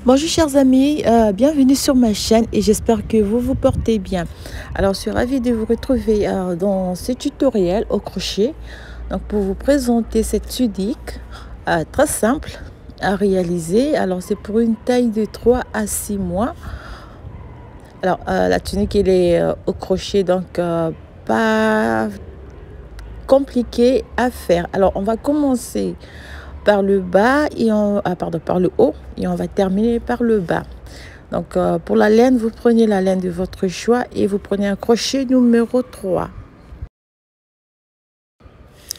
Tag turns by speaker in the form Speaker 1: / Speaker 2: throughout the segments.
Speaker 1: Bonjour chers amis, bienvenue sur ma chaîne et j'espère que vous vous portez bien. Alors je suis ravie de vous retrouver dans ce tutoriel au crochet. Donc pour vous présenter cette tunique très simple à réaliser. Alors c'est pour une taille de 3 à 6 mois. Alors la tunique elle est au crochet, donc pas compliqué à faire. Alors on va commencer par le bas et par le haut et on va terminer par le bas. Donc pour la laine, vous prenez la laine de votre choix et vous prenez un crochet numéro 3.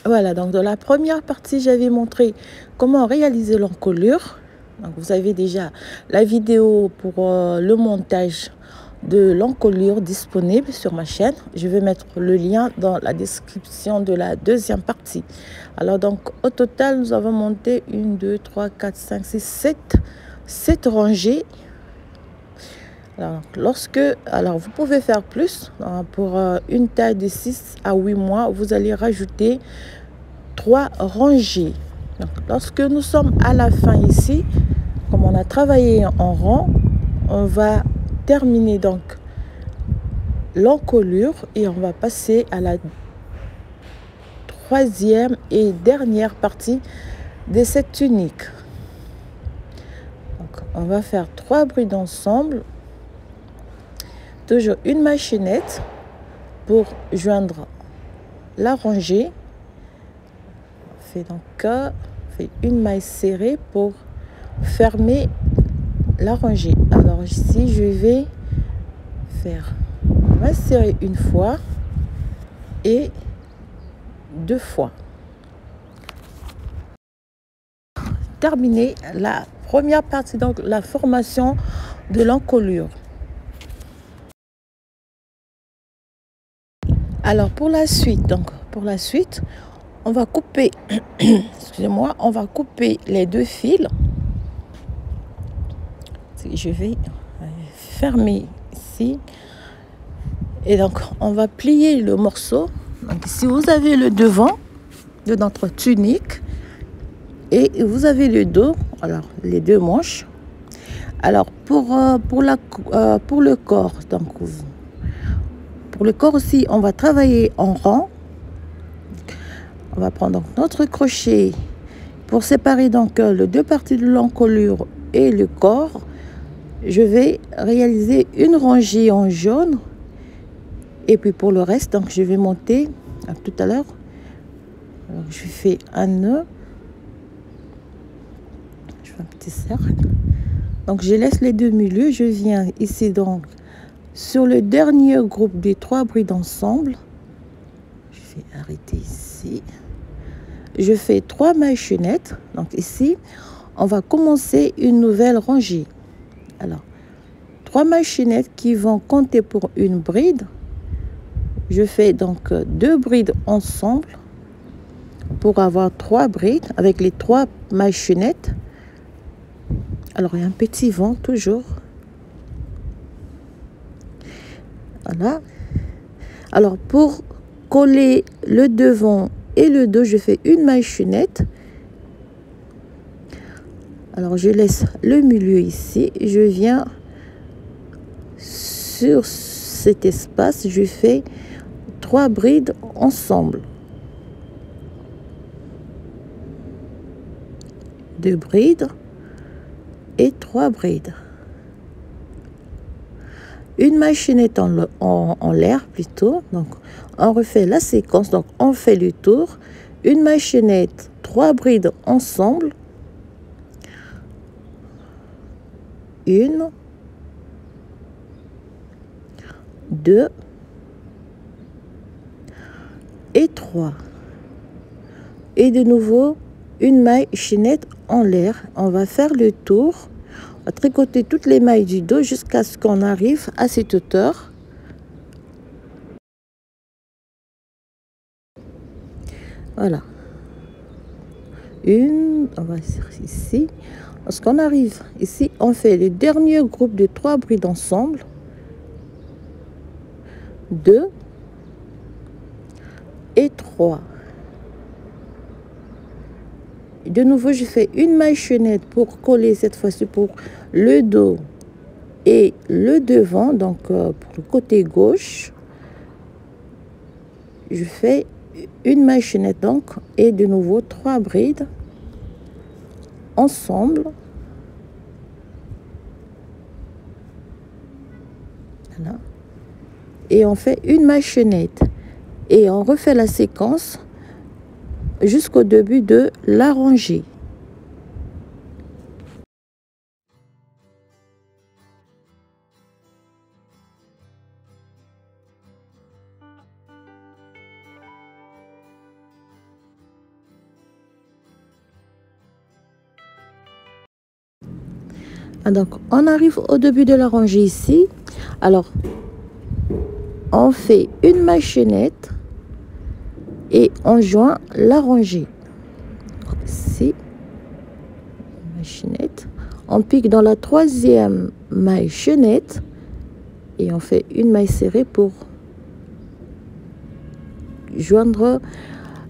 Speaker 1: Voilà, donc dans la première partie, j'avais montré comment réaliser l'encolure. Donc vous avez déjà la vidéo pour le montage de l'encolure disponible sur ma chaîne. Je vais mettre le lien dans la description de la deuxième partie. Alors donc au total, nous avons monté 1, 2, 3, 4, 5, 6, 7 rangées. Alors vous pouvez faire plus. Pour une taille de 6 à 8 mois, vous allez rajouter 3 rangées. Donc, lorsque nous sommes à la fin ici, comme on a travaillé en rang, on va terminer donc l'encolure et on va passer à la troisième et dernière partie de cette tunique. Donc, on va faire 3 brides ensemble. Toujours une machinette pour joindre la rangée. On fait donc une maille serrée pour fermer la rangée. Alors ici je vais faire maille serrée une fois et 2 fois. Terminer la première partie, donc la formation de l'encolure. Alors pour la suite, on va couper excusez-moi, on va couper les 2 fils. Je vais fermer ici et donc on va plier le morceau. Donc si vous avez le devant de notre tunique et vous avez le dos, alors les 2 manches. Alors pour le corps, donc pour le corps aussi, on va travailler en rang. On va prendre donc notre crochet pour séparer donc les 2 parties de l'encolure et le corps. Je vais réaliser une rangée en jaune et puis pour le reste, donc je vais monter tout à l'heure. Je fais un nœud, je fais un petit cercle, donc je laisse les 2 milieux. Je viens ici donc sur le dernier groupe des 3 brides ensemble. Je vais arrêter ici. Je fais 3 mailles chaînettes. Donc ici on va commencer une nouvelle rangée. Alors 3 mailles chaînettes qui vont compter pour une bride. Je fais donc 2 brides ensemble pour avoir 3 brides avec les 3 mailles chaînettes. Alors il y a un petit vent toujours. Voilà. Alors pour coller le devant et le dos, je fais une maille chaînette. Alors je laisse le milieu ici, je viens sur cet espace, je fais 3 brides ensemble, 2 brides et 3 brides, une maille chaînette en l'air plutôt. Donc on refait la séquence, donc on fait le tour, une maille chaînette, 3 brides ensemble, 1, 2 et 3 et de nouveau une maille chaînette en l'air. On va faire le tour, on va tricoter toutes les mailles du dos jusqu'à ce qu'on arrive à cette hauteur. Voilà, on va ici. Lorsqu'on arrive ici, on fait le dernier groupe de 3 brides ensemble, 2 et 3. De nouveau, je fais une maille chaînette pour coller cette fois-ci pour le dos et le devant. Donc, pour le côté gauche, je fais une maille chaînette donc et de nouveau 3 brides ensemble. Voilà. Et on fait une maille chaînette et on refait la séquence jusqu'au début de la rangée. Donc on arrive au début de la rangée ici. Alors on fait une maille chaînette et on joint la rangée. Ici, maille chaînette, on pique dans la 3e maille chaînette et on fait une maille serrée pour joindre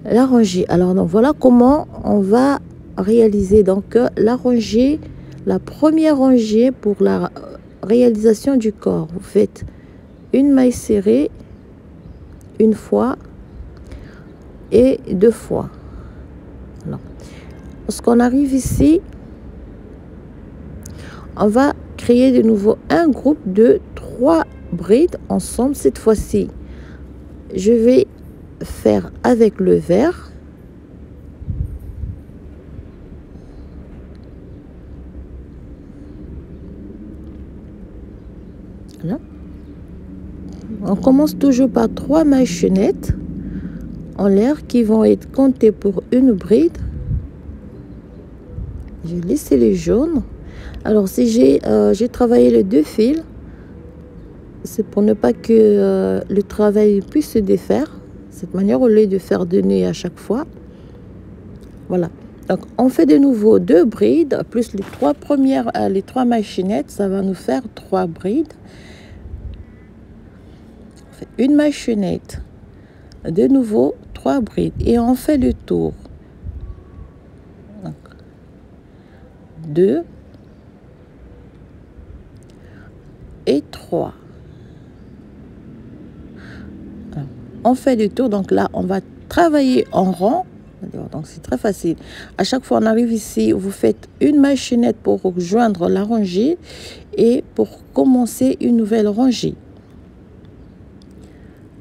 Speaker 1: la rangée. Alors donc voilà comment on va réaliser donc la rangée, la première rangée pour la réalisation du corps. Vous faites une maille serrée une fois et 2 fois. Alors, lorsqu'on arrive ici, on va créer de nouveau un groupe de 3 brides ensemble. Cette fois-ci, je vais faire avec le vert. Voilà. On commence toujours par 3 mailles chaînettes en l'air qui vont être comptées pour une bride. J'ai laissé les jaunes. Alors si j'ai travaillé les 2 fils, c'est pour ne pas que le travail puisse se défaire. Cette manière, au lieu de faire 2 nœuds à chaque fois. Voilà. Donc on fait de nouveau 2 brides plus les 3 premières, les 3 mailles chaînettes, ça va nous faire 3 brides. On fait une maille chaînette, de nouveau 3 brides et on fait le tour. Donc, 2 et 3. Alors, on fait le tour, donc là on va travailler en rang. Donc c'est très facile. À chaque fois on arrive ici, vous faites une maille chaînette pour joindre la rangée et pour commencer une nouvelle rangée.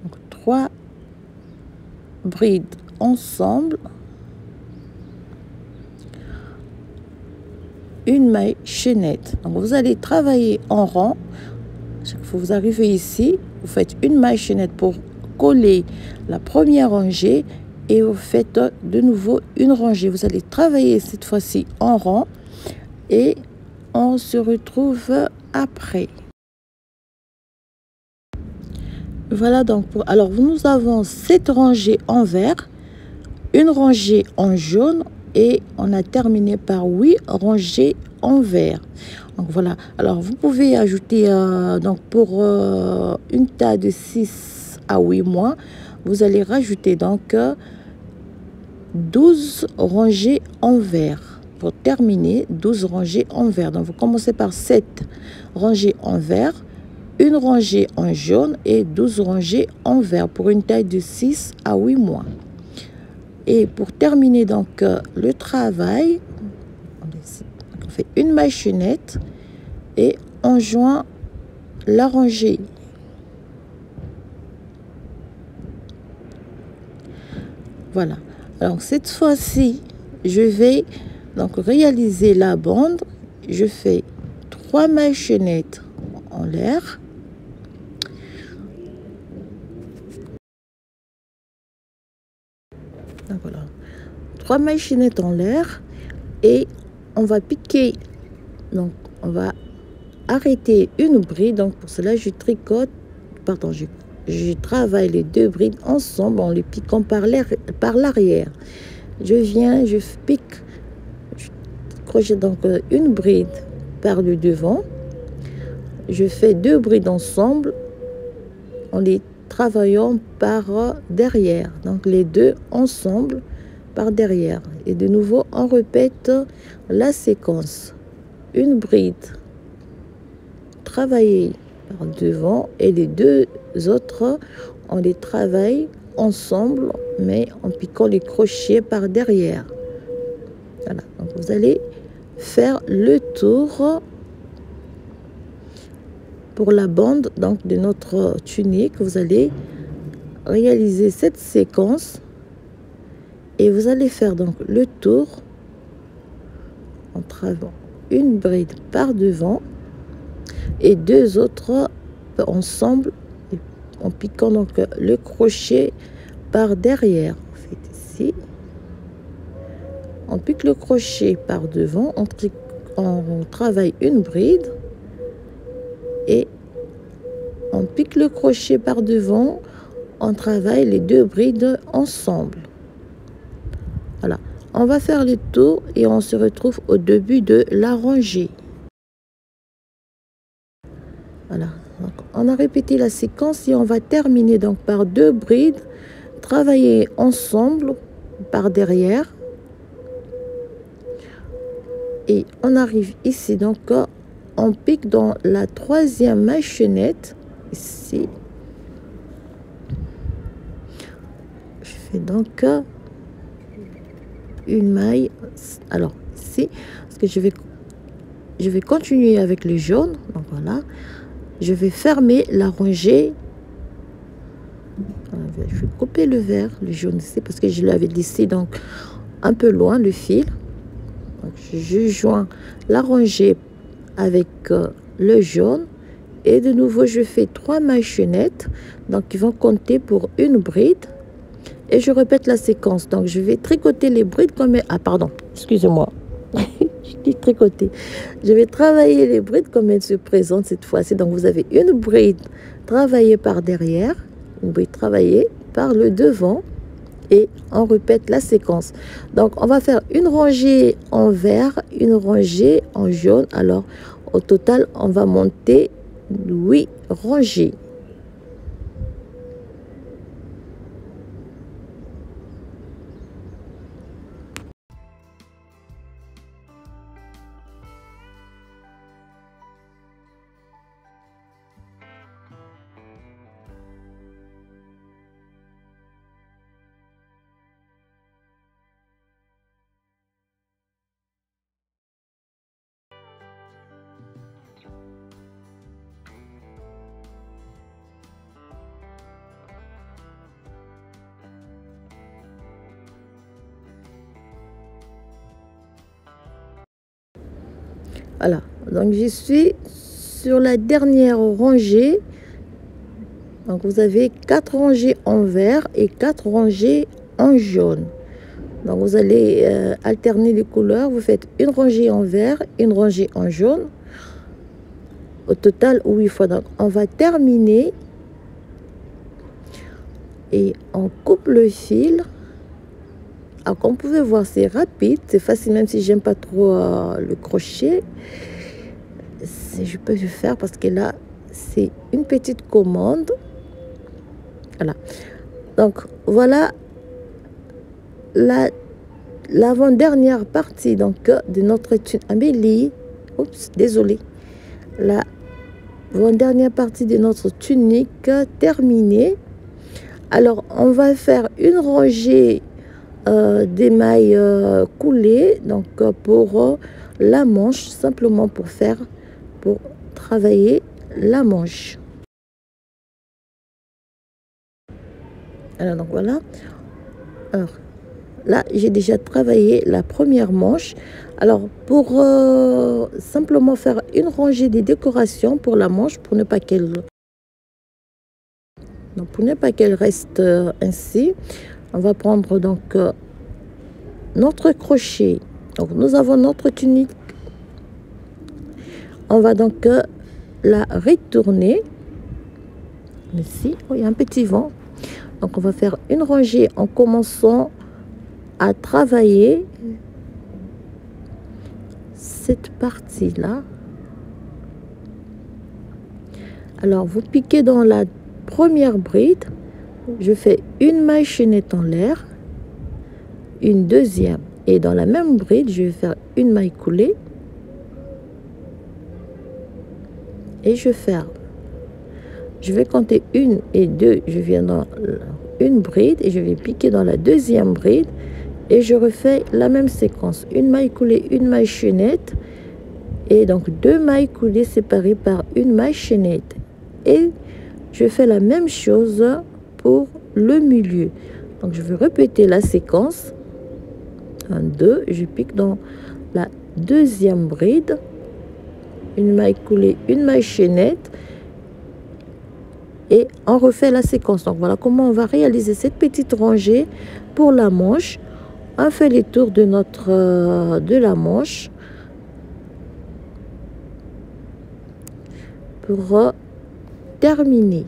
Speaker 1: Donc 3 brides ensemble, une maille chaînette. Donc vous allez travailler en rang. Chaque fois que vous arrivez ici, vous faites une maille chaînette pour coller la première rangée et vous faites de nouveau une rangée. Vous allez travailler cette fois-ci en rang et on se retrouve après. Voilà donc alors nous avons 7 rangées en vert, une rangée en jaune et on a terminé par 8 rangées en vert. Donc voilà, alors vous pouvez ajouter donc pour une taille de 6 à 8 mois, vous allez rajouter donc 12 rangées en vert. Pour terminer, 12 rangées en vert. Donc vous commencez par 7 rangées en vert, une rangée en jaune et 12 rangées en vert pour une taille de 6 à 8 mois. Et pour terminer donc le travail, on fait une maille chaînette et on joint la rangée. Voilà. Alors cette fois-ci, je vais donc réaliser la bande. Je fais 3 mailles chaînettes en l'air. Donc voilà. 3 mailles chaînettes en l'air et on va piquer. Donc on va arrêter une bride. Donc pour cela, je tricote, pardon, je travaille les 2 brides ensemble en les piquant par l'arrière. Je viens, je pique, je crochette donc une bride par le devant. Je fais 2 brides ensemble en les travaillant par derrière. Donc les 2 ensemble par derrière. Et de nouveau, on répète la séquence. Une bride travaillée par devant et les deux autres, on les travaille ensemble, mais en piquant les crochets par derrière. Voilà, donc vous allez faire le tour pour la bande donc de notre tunique. Vous allez réaliser cette séquence et vous allez faire donc le tour en travaillant une bride par devant et deux autres ensemble en piquant donc le crochet par derrière. Faites ici, on pique le crochet par devant, on travaille une bride et on pique le crochet par devant, on travaille les deux brides ensemble. Voilà, on va faire le tour et on se retrouve au début de la rangée. Voilà, donc on a répété la séquence et on va terminer donc par deux brides travailler ensemble par derrière. Et on arrive ici, donc on pique dans la troisième maïchonnette, ici. Je fais donc une maille, alors ici, parce que je vais continuer avec le jaune, donc voilà. Je vais fermer la rangée. Je vais couper le vert, le jaune ici, parce que je l'avais laissé donc un peu loin, le fil. Donc, je joins la rangée avec le jaune et de nouveau je fais 3 maïchonnettes donc qui vont compter pour une bride et je répète la séquence. Donc je vais tricoter les brides comme excusez-moi. Je dis tricoter. Je vais travailler les brides comme elles se présentent cette fois-ci. Donc vous avez une bride travaillée par derrière, une bride travaillée par le devant. Et on répète la séquence. Donc on va faire une rangée en vert, une rangée en jaune. Alors au total on va monter 8 rangées. Voilà, donc je suis sur la dernière rangée. Donc vous avez 4 rangées en vert et 4 rangées en jaune. Donc vous allez alterner les couleurs. Vous faites une rangée en vert, une rangée en jaune. Au total 8 fois. Donc on va terminer et on coupe le fil. Alors comme vous pouvez voir, c'est rapide, c'est facile, même si j'aime pas trop le crochet. Je peux le faire parce que là c'est une petite commande. Voilà, donc voilà l'avant-dernière partie donc de notre tunique. Amélie, oups, désolée. L'avant-dernière partie de notre tunique terminée. Alors on va faire une rangée des mailles coulées donc pour la manche, simplement pour travailler la manche. Alors donc voilà, alors là j'ai déjà travaillé la première manche. Alors pour simplement faire une rangée des décorations pour la manche, pour ne pas qu'elle reste ainsi, on va prendre donc notre crochet. Donc nous avons notre tunique, on va donc la retourner ici. Oh, il y a un petit vent, donc on va faire une rangée en commençant à travailler cette partie là. Alors vous piquez dans la première bride, je fais une maille chaînette en l'air, une deuxième. Et dans la même bride, je vais faire une maille coulée. Et je ferme. Je vais compter 1 et 2. Je viens dans une bride et je vais piquer dans la deuxième bride. Et je refais la même séquence. Une maille coulée, une maille chaînette. Et donc 2 mailles coulées séparées par une maille chaînette. Et je fais la même chose pour le milieu. Donc je vais répéter la séquence. 1, 2, je pique dans la deuxième bride. Une maille coulée, une maille chaînette. Et on refait la séquence. Donc voilà comment on va réaliser cette petite rangée pour la manche. On fait les tours de la manche pour terminer.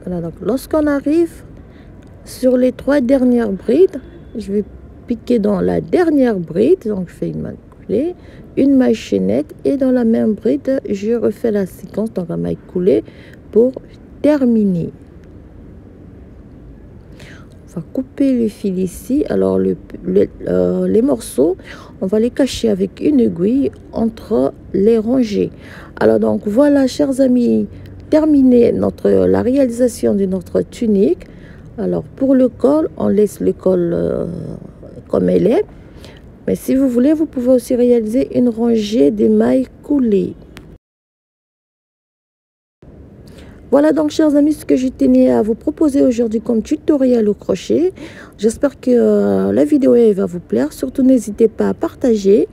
Speaker 1: Voilà, donc lorsqu'on arrive sur les 3 dernières brides, je vais piquer dans la dernière bride, donc je fais une maille coulée, une maille chaînette et dans la même bride, je refais la séquence, donc la maille coulée pour terminer. On va couper le fil ici. Alors les morceaux, on va les cacher avec une aiguille entre les rangées. Alors donc voilà, chers amis, terminé la réalisation de notre tunique. Alors pour le col, on laisse le col comme elle est. Mais si vous voulez, vous pouvez aussi réaliser une rangée de mailles coulées. Voilà donc, chers amis, ce que je tenais à vous proposer aujourd'hui comme tutoriel au crochet. J'espère que la vidéo va vous plaire. Surtout, n'hésitez pas à partager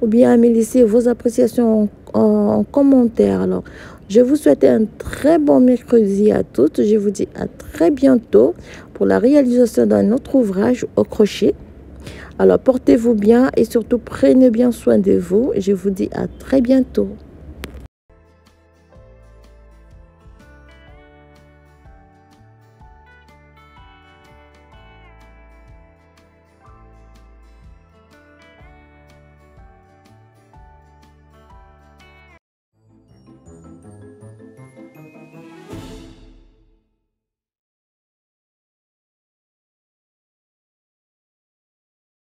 Speaker 1: ou bien à me laisser vos appréciations en commentaire. Alors, je vous souhaite un très bon mercredi à toutes. Je vous dis à très bientôt pour la réalisation d'un autre ouvrage au crochet. Alors, portez-vous bien et surtout, prenez bien soin de vous. Je vous dis à très bientôt.